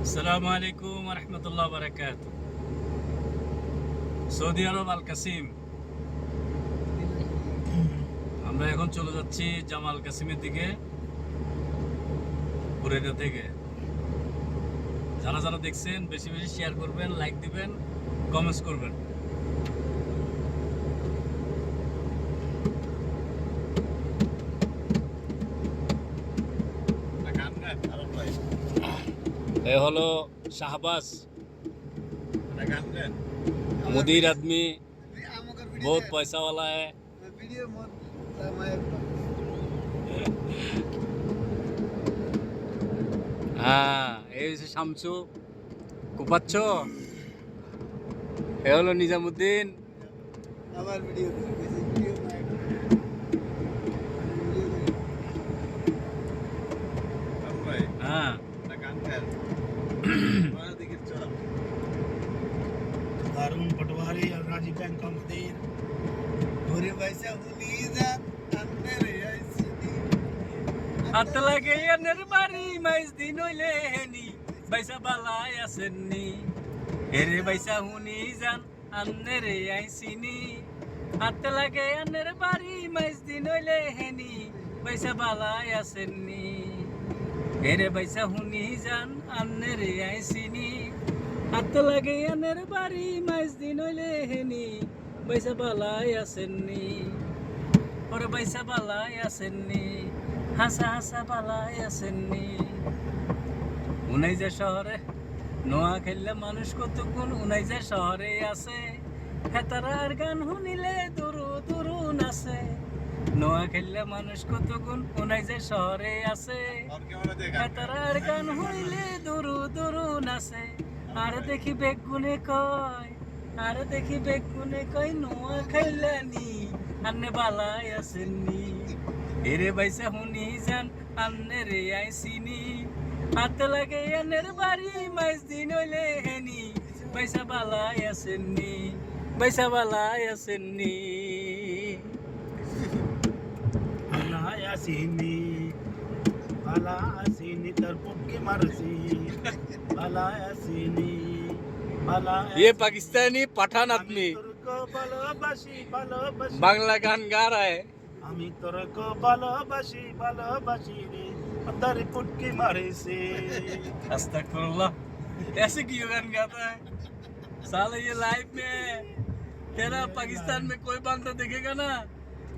আসসালামু আলাইকুম ওয়া রাহমাতুল্লাহি ওয়া বারাকাতুহু। সৌদি আরব আল কাসিম। আমরা এখন চলে যাচ্ছি জামাল কাসিমের দিকে, বুরেদা থেকে। যারা যারা দেখছেন বেশি বেশি শেয়ার করবেন, লাইক দিবেন, কমেন্টস করবেন। এ হলো শাহবাজ, मुदीर आदमी, बहुत पैसा वाला है। হ্যাঁ, এই হচ্ছে শামসু কুপাচ্ছ। এ হলো নিজামুদ্দিন। আমার ভিডিও হ্যাঁ, हारून पटवारी और राजीव बैंक का मुदीर पूरे पैसा उलीज़त अंदर ऐसी হাত লাগে এনের বাড়ি মাইজ দিন হইলে হেনি বাইসা বালাই আসেননি। এরে বাইসা হুনি যান আন্নেরে আইসিনি। হাত লাগে এনের বাড়ি মাইজ দিন হইলে হেনি বাইসা বালাই আসেননি। এরে বাইসা হুনি যান আন্নেরে আইসিনি। হাত লাগে এনের বাড়ি মাইজ দিন হইলে হেনি বাইসা বালাই আসেননি। ওরে বাইসা বালাই আসেননি, হাসা হাসা বালাই আসেননি। উনাইজা শহরে নোয়া খেললে মানুষ কতক্ষণ উনাইজা শহরে আছে। হেতারার গান শুনিলে দুরু দুরু নাচে। নোয়া খেললে মানুষ কতক্ষণ উনাইজা শহরে আছে। হেতারার গান শুনিলে দুরু দুরু নাচে। আর দেখি বেগুনে কয়, আর দেখি বেগুনে কয় নোয়া খাইলানি আন্নে বালাই আসেননি। এরে বাইসা হুনি যান আন্নে রে আইসিনি। হাতে লাগে এনের বাড়ি মাইজ দিন হইলে হেনি বাইসা বালাই আসেননি, বাইসা বালাই আসেননি। अल्लाह यासीनी बाला यासीनी तरपुट के मरसी बाला यासीनी बाला ये पाकिस्तानी पठान आदमी तुरको ভালোবাসি ভালোবাসি बांग्ला गान गा रहा है। আমি তোরको ভালোবাসি ভালোবাসি রে अंदर पुटकी मारे से अस्तगफुरुल्लाह, ऐसे क्यों गान गाता है साला? ये लाइव में तेरा पाकिस्तान में कोई बंदा देखेगा ना,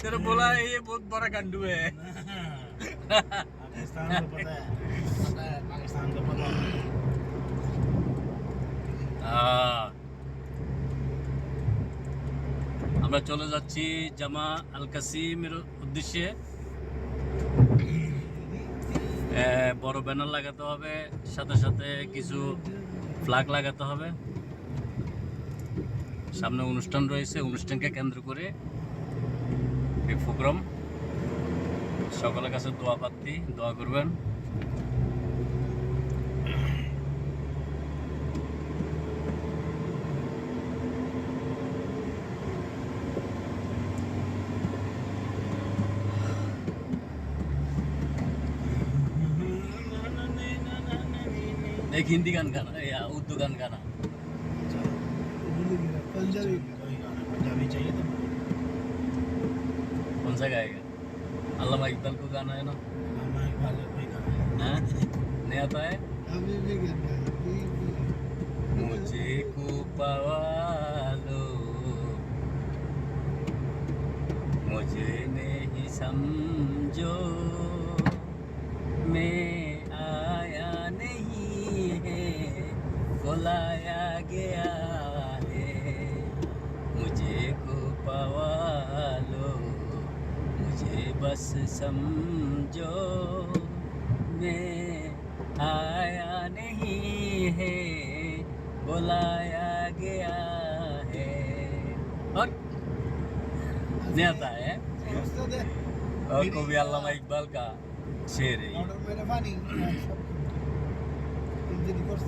तेरा बोला है ये बहुत बड़ा गंडू है। पाकिस्तान को पता है पाकिस्तान को पता है আমরা চলে যাচ্ছি জামা আল কাসিমের উদ্দেশ্যে। বড় ব্যানার লাগাতে হবে, সাথে সাথে কিছু ফ্ল্যাগ লাগাতে হবে। সামনে অনুষ্ঠান রয়েছে, অনুষ্ঠানকে কেন্দ্র করে এই প্রোগ্রাম। সকলের কাছে দোয়া প্রার্থী, দোয়া করবেন। एक हिंदी गान गाना या उर्दू गान गाना। पंजाबी कोई गाना पंजाबी चाहिए तो कौन सा गाएगा? अल्लामा इकबाल को गाना है ना? अल्लामा इकबाल कोई गाना हाँ? नहीं आता है? अभी भी गाना मुझे को पालो, मुझे नहीं समझो, मैं आया नहीं है, बुलाया गया है। मुझे को पालो, मुझे बस समझो, मैं आया नहीं है, बुलाया गया है। और नहीं आता है? और कवि अल्लामा इकबाल का शेर है ये। मेरे पानी इंजरी कोर्स